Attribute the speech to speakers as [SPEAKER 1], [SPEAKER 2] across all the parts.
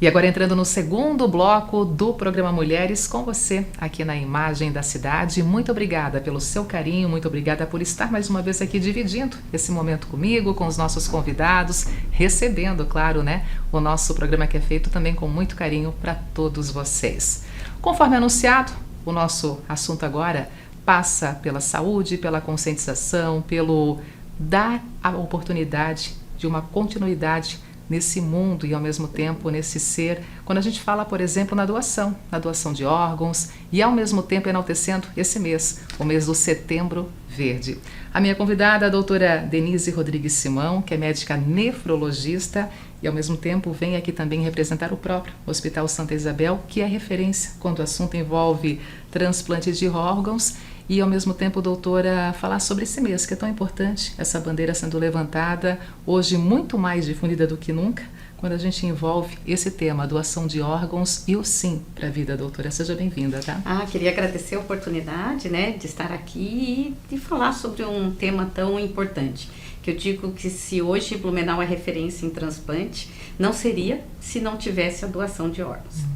[SPEAKER 1] E agora entrando no segundo bloco do programa Mulheres, com você aqui na Imagem da Cidade. Muito obrigada pelo seu carinho, muito obrigada por estar mais uma vez aqui dividindo esse momento comigo, com os nossos convidados, recebendo, claro, né, o nosso programa que é feito também com muito carinho para todos vocês. Conforme anunciado, o nosso assunto agora passa pela saúde, pela conscientização, pelo dar a oportunidade de uma continuidade nesse mundo e ao mesmo tempo nesse ser, quando a gente fala, por exemplo, na doação de órgãos e ao mesmo tempo enaltecendo esse mês, o mês do Setembro Verde. A minha convidada é a doutora Denise Rodrigues Simão, que é médica nefrologista e ao mesmo tempo vem aqui também representar o próprio Hospital Santa Isabel, que é referência quando o assunto envolve transplante de órgãos. E ao mesmo tempo, doutora, falar sobre esse mês que é tão importante, essa bandeira sendo levantada, hoje muito mais difundida do que nunca, quando a gente envolve esse tema, doação de órgãos e o sim para a vida, doutora. Seja bem-vinda, tá?
[SPEAKER 2] Queria agradecer a oportunidade, né, de estar aqui e de falar sobre um tema tão importante. Que eu digo que se hoje Blumenau é referência em transplante, não seria se não tivesse a doação de órgãos.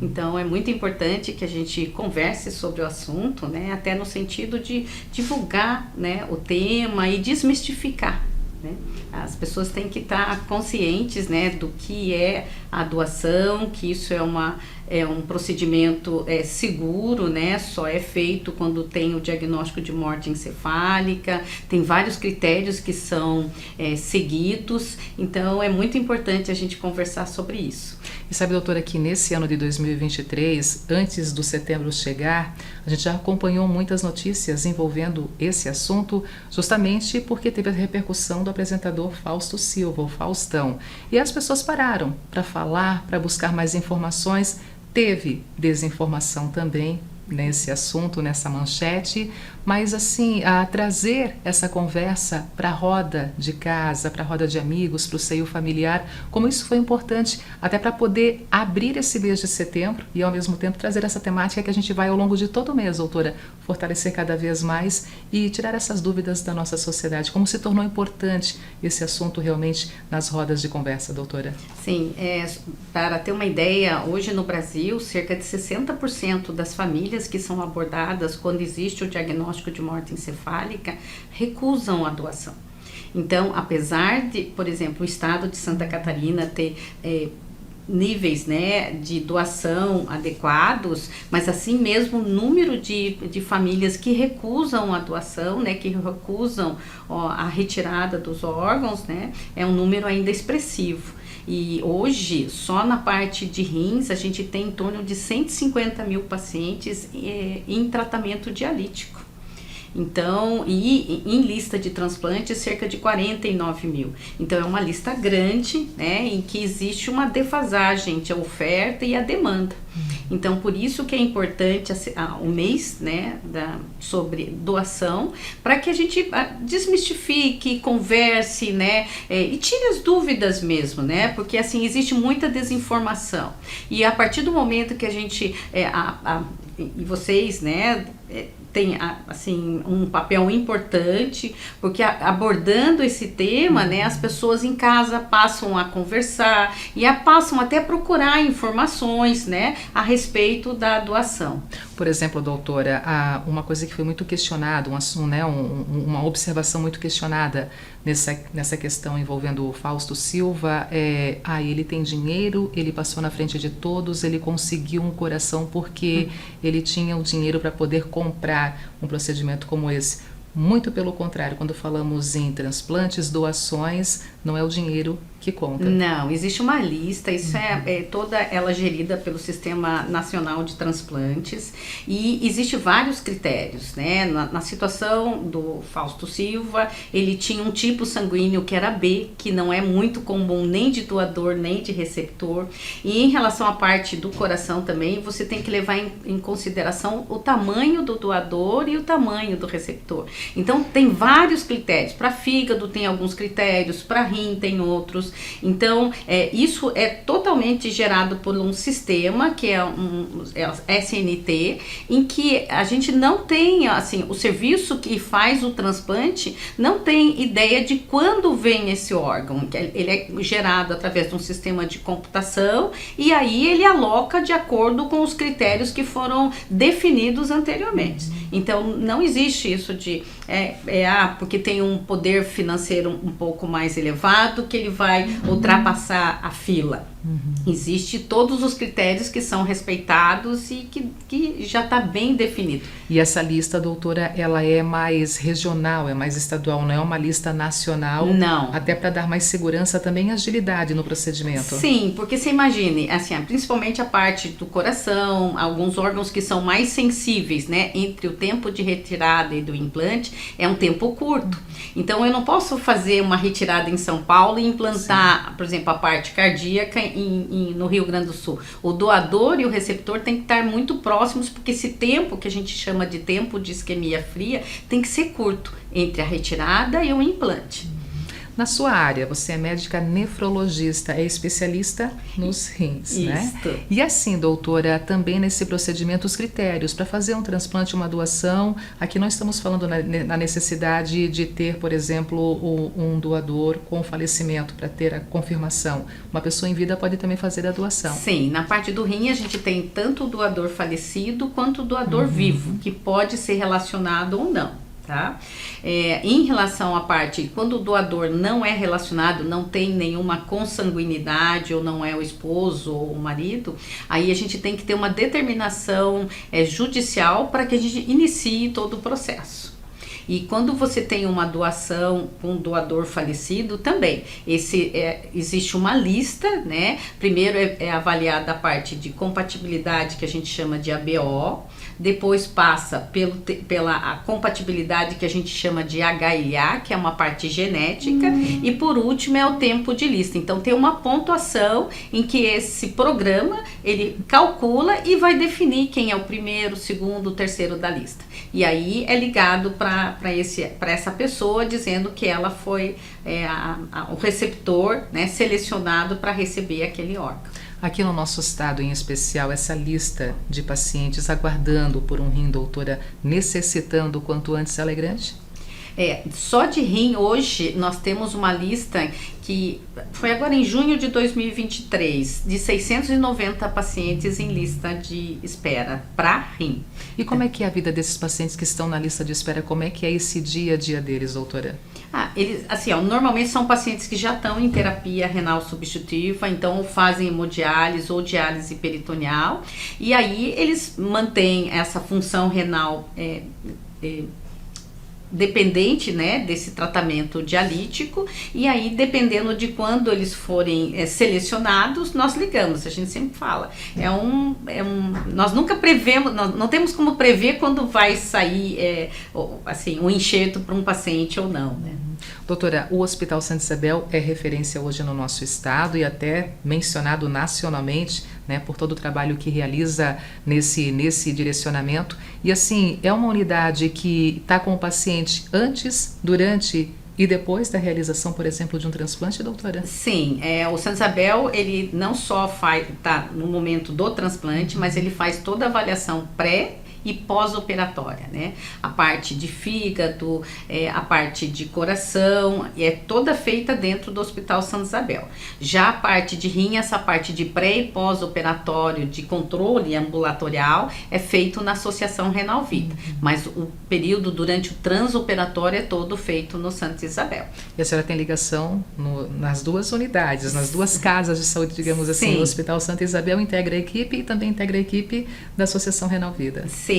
[SPEAKER 2] Então, é muito importante que a gente converse sobre o assunto, né, até no sentido de divulgar, né, o tema e desmistificar, né? As pessoas têm que estar conscientes, né, do que é a doação, que isso é um procedimento seguro, né, só é feito quando tem o diagnóstico de morte encefálica, tem vários critérios que são seguidos, então é muito importante a gente conversar sobre isso.
[SPEAKER 1] E sabe, doutora, que nesse ano de 2023, antes do setembro chegar, a gente já acompanhou muitas notícias envolvendo esse assunto, justamente porque teve a repercussão do apresentador Fausto Silva, o Faustão. E as pessoas pararam para falar, para buscar mais informações. Teve desinformação também nesse assunto, nessa manchete, mas assim, a trazer essa conversa para a roda de casa, para a roda de amigos, para o seio familiar, como isso foi importante, até para poder abrir esse mês de setembro e ao mesmo tempo trazer essa temática que a gente vai ao longo de todo o mês, doutora, fortalecer cada vez mais e tirar essas dúvidas da nossa sociedade, como se tornou importante esse assunto realmente nas rodas de conversa, doutora?
[SPEAKER 2] Sim, para ter uma ideia, hoje no Brasil, cerca de 60% das famílias que são abordadas quando existe o diagnóstico de morte encefálica recusam a doação. Então, apesar de, por exemplo, o estado de Santa Catarina ter níveis, né, de doação adequados, mas assim mesmo o número de famílias que recusam a doação, né, que recusam a retirada dos órgãos, né, é um número ainda expressivo. E hoje, só na parte de rins, a gente tem em torno de 150 mil pacientes em tratamento dialítico. Então, e em lista de transplantes, cerca de 49 mil. Então, é uma lista grande, né, em que existe uma defasagem entre a oferta e a demanda. Então, por isso que é importante o mês, né, sobre doação, para que a gente desmistifique, converse, né, e tire as dúvidas mesmo, né, porque assim, existe muita desinformação. E a partir do momento que a gente, e vocês, né, tem assim um papel importante, porque abordando esse tema, né, as pessoas em casa passam a conversar e passam até a procurar informações, né, a respeito da doação.
[SPEAKER 1] Por exemplo, doutora, uma coisa que foi muito questionada, uma observação muito questionada nessa questão envolvendo o Fausto Silva ele tem dinheiro, ele passou na frente de todos, ele conseguiu um coração porque ele tinha o dinheiro para poder comprar um procedimento como esse. Muito pelo contrário, quando falamos em transplantes, doações, não é o dinheiro que conta.
[SPEAKER 2] Não, existe uma lista, isso é toda ela gerida pelo Sistema Nacional de Transplantes e existe vários critérios, né? Na situação do Fausto Silva, ele tinha um tipo sanguíneo que era B, que não é muito comum nem de doador nem de receptor. E em relação à parte do coração também, você tem que levar em consideração o tamanho do doador e o tamanho do receptor. Então, tem vários critérios. Para fígado tem alguns critérios, para rim tem outros. Então, isso é totalmente gerado por um sistema que é o SNT, em que a gente não tem, assim, o serviço que faz o transplante não tem ideia de quando vem esse órgão. Ele é gerado através de um sistema de computação e aí ele aloca de acordo com os critérios que foram definidos anteriormente. Então, não existe isso de porque tem um poder financeiro um pouco mais elevado que ele vai ultrapassar a fila. Existe todos os critérios que são respeitados e que já está bem definido.
[SPEAKER 1] E essa lista, doutora, ela é mais regional, é mais estadual, não é uma lista nacional?
[SPEAKER 2] Não.
[SPEAKER 1] Até para dar mais segurança também e agilidade no procedimento.
[SPEAKER 2] Sim, porque você imagine, assim, principalmente a parte do coração, alguns órgãos que são mais sensíveis, né? Entre o tempo de retirada e do implante, é um tempo curto. Então, eu não posso fazer uma retirada em São Paulo e implantar, por exemplo, a parte cardíaca no Rio Grande do Sul. O doador e o receptor têm que estar muito próximos, porque esse tempo, que a gente chama de tempo de isquemia fria, tem que ser curto entre a retirada e o implante.
[SPEAKER 1] Na sua área, você é médica nefrologista, é especialista nos rins, né? E assim, doutora, também nesse procedimento, os critérios para fazer um transplante, uma doação, aqui nós estamos falando na necessidade de ter, por exemplo, um doador com falecimento para ter a confirmação. Uma pessoa em vida pode também fazer a doação.
[SPEAKER 2] Sim, na parte do rim a gente tem tanto o doador falecido quanto o doador vivo, que pode ser relacionado ou não. Tá? Em relação à parte, quando o doador não é relacionado, não tem nenhuma consanguinidade, ou não é o esposo ou o marido, aí a gente tem que ter uma determinação judicial para que a gente inicie todo o processo. E quando você tem uma doação com um doador falecido, também existe uma lista, né? Primeiro é avaliada a parte de compatibilidade, que a gente chama de ABO, depois passa pela compatibilidade que a gente chama de HLA, que é uma parte genética, e por último é o tempo de lista. Então tem uma pontuação em que esse programa ele calcula e vai definir quem é o primeiro, o segundo, o terceiro da lista. E aí é ligado para essa pessoa, dizendo que ela foi o receptor, né, selecionado para receber aquele órgão.
[SPEAKER 1] Aqui no nosso estado, em especial, essa lista de pacientes aguardando por um rim, doutora, necessitando o quanto antes, ela é grande?
[SPEAKER 2] Só de rim hoje nós temos uma lista que foi agora em junho de 2023, de 690 pacientes em lista de espera para rim.
[SPEAKER 1] E como é que é a vida desses pacientes que estão na lista de espera? Como é que é esse dia a dia deles, doutora?
[SPEAKER 2] Eles, assim, normalmente são pacientes que já estão em terapia renal substitutiva, então fazem hemodiálise ou diálise peritoneal, e aí eles mantêm essa função renal dependente, né, desse tratamento dialítico, e aí dependendo de quando eles forem selecionados, nós ligamos. A gente sempre fala, nós nunca prevemos, nós não temos como prever quando vai sair assim, um enxerto para um paciente ou não, né?
[SPEAKER 1] Doutora, o Hospital Santa Isabel é referência hoje no nosso estado e até mencionado nacionalmente, né, por todo o trabalho que realiza nesse direcionamento. E assim, é uma unidade que está com o paciente antes, durante e depois da realização, por exemplo, de um transplante, doutora?
[SPEAKER 2] Sim, o Santa Isabel, ele não só está no momento do transplante, mas ele faz toda a avaliação pré e pós-operatória, né? A parte de fígado, a parte de coração, é toda feita dentro do Hospital Santa Isabel. Já a parte de rim, essa parte de pré e pós-operatório, de controle ambulatorial, é feito na Associação Renal Vida, mas o período durante o transoperatório é todo feito no Santa Isabel.
[SPEAKER 1] E a senhora tem ligação nas duas unidades, nas duas casas de saúde, digamos assim.
[SPEAKER 2] Sim.
[SPEAKER 1] O Hospital Santa Isabel integra a equipe e também integra a equipe da Associação Renal Vida.
[SPEAKER 2] Sim,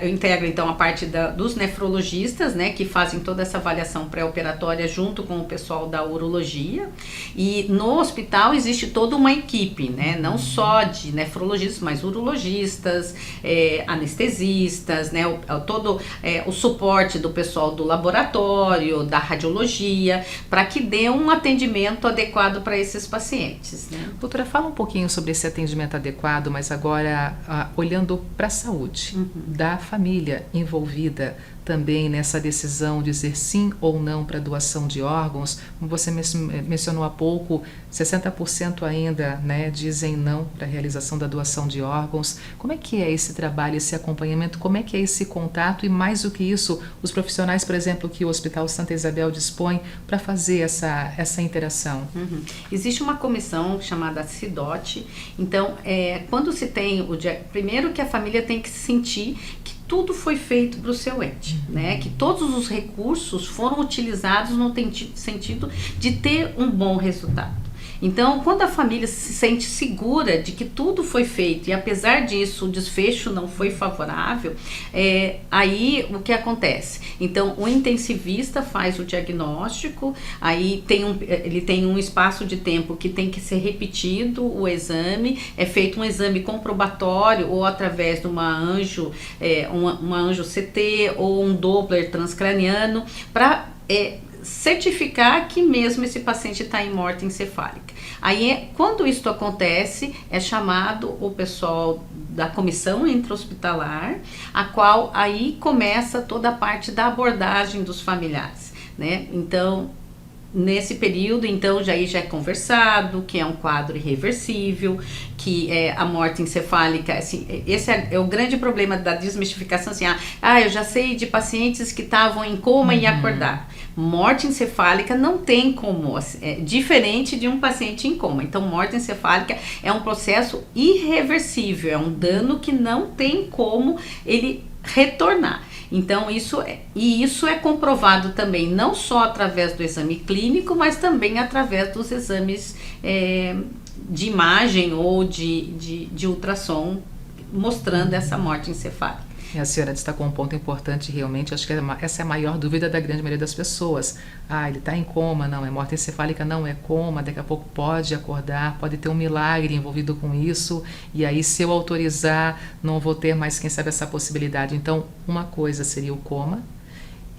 [SPEAKER 2] eu integro então a parte dos nefrologistas, né, que fazem toda essa avaliação pré-operatória junto com o pessoal da urologia, e no hospital existe toda uma equipe, né, não só de nefrologistas, mas urologistas, anestesistas, né, todo o suporte do pessoal do laboratório, da radiologia, para que dê um atendimento adequado para esses pacientes, né?
[SPEAKER 1] Doutora, fala um pouquinho sobre esse atendimento adequado, mas agora olhando para saúde, da família envolvida também nessa decisão de dizer sim ou não para a doação de órgãos. Como você mencionou há pouco, 60% ainda, né, dizem não para a realização da doação de órgãos. Como é que é esse trabalho, esse acompanhamento? Como é que é esse contato? E mais do que isso, os profissionais, por exemplo, que o Hospital Santa Isabel dispõe para fazer essa interação?
[SPEAKER 2] Existe uma comissão chamada CIDOT. Então, quando se tem primeiro que a família tem que sentir que tudo foi feito para o seu ente, né? Que todos os recursos foram utilizados no sentido de ter um bom resultado. Então, quando a família se sente segura de que tudo foi feito e apesar disso o desfecho não foi favorável, aí o que acontece? Então, o intensivista faz o diagnóstico, aí ele tem um espaço de tempo que tem que ser repetido o exame, é feito um exame comprobatório ou através de uma anjo CT ou um Doppler transcraniano para certificar que mesmo esse paciente está em morte encefálica. Aí, quando isso acontece, é chamado o pessoal da comissão intra-hospitalar, a qual aí começa toda a parte da abordagem dos familiares, né? Então, nesse período, então, já é conversado, que é um quadro irreversível, que a morte encefálica, assim, esse é o grande problema da desmistificação, assim, eu já sei de pacientes que estavam em coma e acordaram. Morte encefálica não tem como, é diferente de um paciente em coma. Então, morte encefálica é um processo irreversível, é um dano que não tem como ele retornar. Então, isso é comprovado também, não só através do exame clínico, mas também através dos exames de imagem ou de ultrassom, mostrando essa morte encefálica.
[SPEAKER 1] A senhora destacou um ponto importante, realmente, acho que essa é a maior dúvida da grande maioria das pessoas. Ele está em coma, não, é morte encefálica, não é coma, daqui a pouco pode acordar, pode ter um milagre envolvido com isso, e aí se eu autorizar, não vou ter mais, quem sabe, essa possibilidade. Então, uma coisa seria o coma,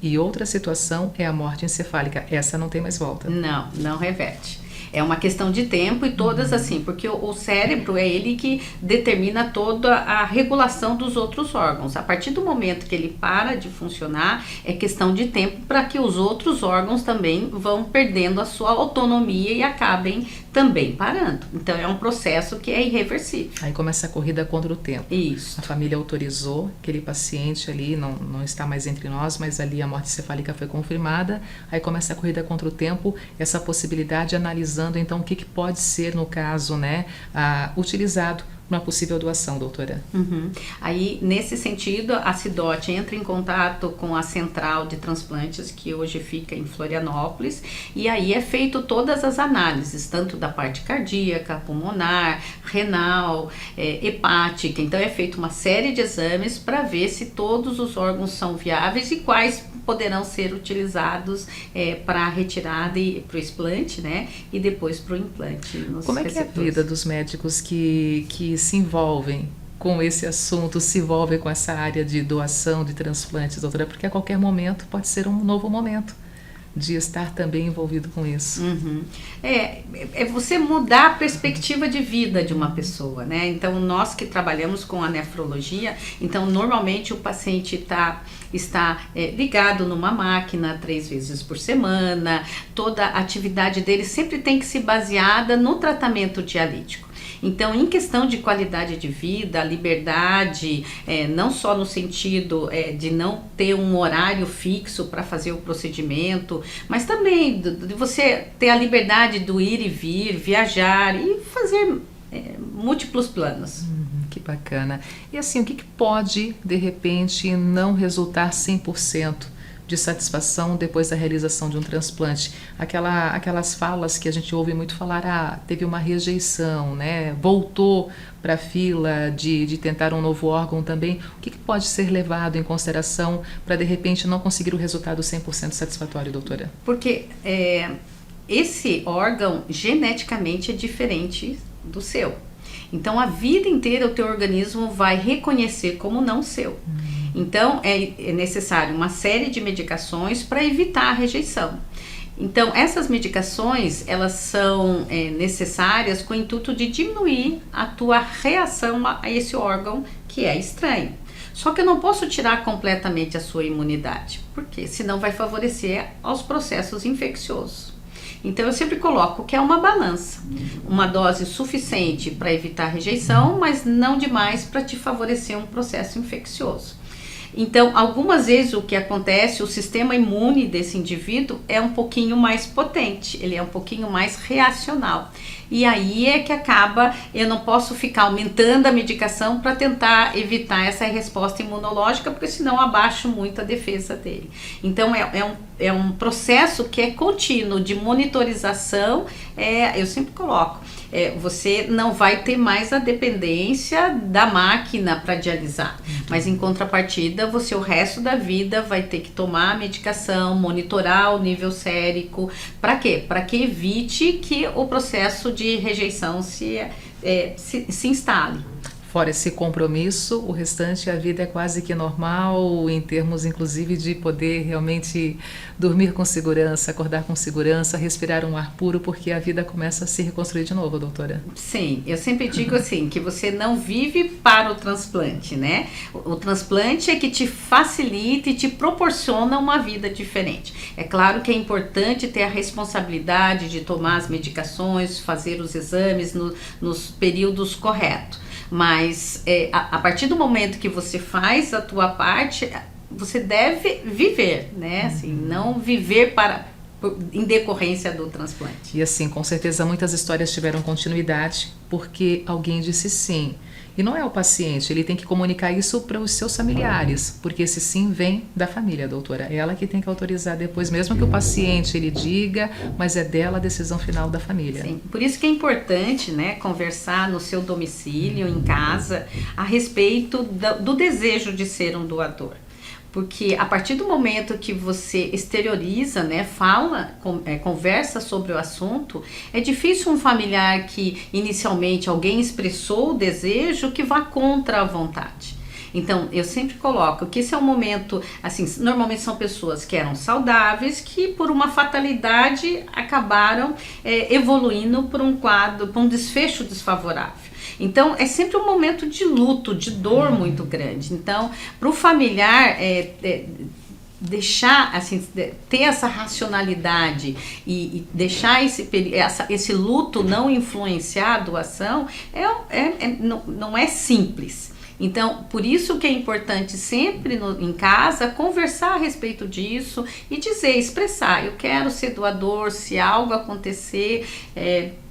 [SPEAKER 1] e outra situação é a morte encefálica. Essa não tem mais volta.
[SPEAKER 2] Não reverte. É uma questão de tempo e todas assim, porque o cérebro é ele que determina toda a regulação dos outros órgãos. A partir do momento que ele para de funcionar, é questão de tempo para que os outros órgãos também vão perdendo a sua autonomia e acabem também parando. Então, é um processo que é irreversível.
[SPEAKER 1] Aí começa a corrida contra o tempo.
[SPEAKER 2] Isso.
[SPEAKER 1] A família autorizou, aquele paciente ali não está mais entre nós, mas ali a morte encefálica foi confirmada. Aí começa a corrida contra o tempo, essa possibilidade, analisando então o que pode ser, no caso, né, utilizado uma possível doação, doutora.
[SPEAKER 2] Aí, nesse sentido, a CIDOT entra em contato com a Central de Transplantes, que hoje fica em Florianópolis, e aí é feito todas as análises, tanto da parte cardíaca, pulmonar, renal, hepática. Então, é feita uma série de exames para ver se todos os órgãos são viáveis e quais poderão ser utilizados para a retirada e para o explante, né? E depois para o implante nos
[SPEAKER 1] Como é que é a vida dos médicos que se envolvem com esse assunto, se envolvem com essa área de doação, de transplantes, doutora? Porque a qualquer momento pode ser um novo momento de estar também envolvido com isso.
[SPEAKER 2] É você mudar a perspectiva de vida de uma pessoa, né? Então, nós que trabalhamos com a nefrologia, então, normalmente o paciente está ligado numa máquina 3 vezes por semana, toda a atividade dele sempre tem que ser baseada no tratamento dialítico. Então, em questão de qualidade de vida, liberdade, não só no sentido de não ter um horário fixo para fazer o procedimento, mas também de você ter a liberdade do ir e vir, viajar e fazer múltiplos planos.
[SPEAKER 1] Que bacana. E assim, o que pode, de repente, não resultar 100% de satisfação depois da realização de um transplante? Aquelas falas que a gente ouve muito falar, teve uma rejeição, né? Voltou para a fila de tentar um novo órgão também. O que pode ser levado em consideração para, de repente, não conseguir o resultado 100% satisfatório, doutora?
[SPEAKER 2] Porque esse órgão geneticamente é diferente do seu. Então, a vida inteira o teu organismo vai reconhecer como não seu. Então, é necessário uma série de medicações para evitar a rejeição. Então, essas medicações, elas são necessárias com o intuito de diminuir a tua reação a esse órgão que é estranho. Só que eu não posso tirar completamente a sua imunidade, porque senão vai favorecer aos processos infecciosos. Então, eu sempre coloco que é uma balança, uma dose suficiente para evitar rejeição, mas não demais para te favorecer um processo infeccioso. Então, algumas vezes o que acontece, o sistema imune desse indivíduo é um pouquinho mais potente, ele é um pouquinho mais reacional. E aí é que acaba, eu não posso ficar aumentando a medicação para tentar evitar essa resposta imunológica, porque senão abaixo muito a defesa dele. Então, é um processo que é contínuo de monitorização, eu sempre coloco. Você não vai ter mais a dependência da máquina para dialisar, mas em contrapartida você o resto da vida vai ter que tomar a medicação, monitorar o nível sérico. Para quê? Para que evite que o processo de rejeição se instale.
[SPEAKER 1] Fora esse compromisso, o restante, a vida é quase que normal, em termos inclusive de poder realmente dormir com segurança, acordar com segurança, respirar um ar puro, porque a vida começa a se reconstruir de novo, doutora.
[SPEAKER 2] Sim, eu sempre digo assim, que você não vive para o transplante, né? O transplante é que te facilita e te proporciona uma vida diferente. É claro que é importante ter a responsabilidade de tomar as medicações, fazer os exames nos períodos corretos. Mas a partir do momento que você faz a tua parte, você deve viver, né? Assim, não viver em decorrência do transplante.
[SPEAKER 1] E assim, com certeza muitas histórias tiveram continuidade porque alguém disse sim. E não é o paciente, ele tem que comunicar isso para os seus familiares, porque esse sim vem da família, doutora. É ela que tem que autorizar depois, mesmo que o paciente ele diga, mas é dela a decisão final da família.
[SPEAKER 2] Sim, por isso que é importante, né, conversar no seu domicílio, em casa, a respeito do desejo de ser um doador. Porque a partir do momento que você exterioriza, né, fala, conversa sobre o assunto, é difícil um familiar que inicialmente alguém expressou o desejo que vá contra a vontade. Então, eu sempre coloco que esse é um momento, assim, normalmente são pessoas que eram saudáveis, que por uma fatalidade acabaram evoluindo por um quadro, por um desfecho desfavorável. Então, é sempre um momento de luto, de dor muito grande. Então, para o familiar deixar, assim, ter essa racionalidade e deixar esse luto não influenciar a doação, não é simples. Então, por isso que é importante sempre em casa conversar a respeito disso e expressar, eu quero ser doador, se algo acontecer,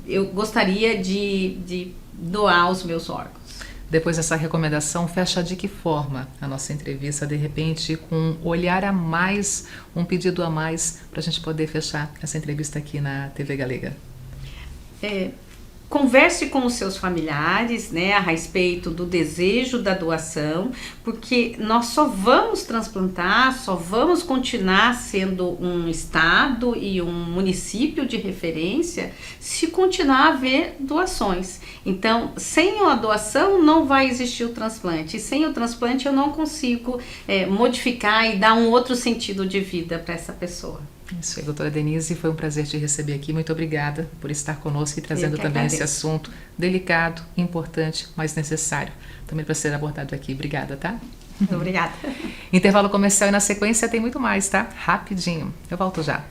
[SPEAKER 2] eu gostaria de doar os meus órgãos.
[SPEAKER 1] Depois dessa recomendação, fecha de que forma a nossa entrevista, de repente, com um olhar a mais, um pedido a mais, para a gente poder fechar essa entrevista aqui na TV Galega?
[SPEAKER 2] Converse com os seus familiares, né, a respeito do desejo da doação, porque nós só vamos transplantar, só vamos continuar sendo um estado e um município de referência se continuar a haver doações. Então, sem a doação não vai existir o transplante, e sem o transplante eu não consigo modificar e dar um outro sentido de vida para essa pessoa.
[SPEAKER 1] Isso aí, doutora Denise, foi um prazer te receber aqui. Muito obrigada por estar conosco e trazendo também esse assunto delicado, importante, mas necessário também para ser abordado aqui. Obrigada, tá?
[SPEAKER 2] Obrigada.
[SPEAKER 1] Intervalo comercial e na sequência tem muito mais, tá? Rapidinho. Eu volto já.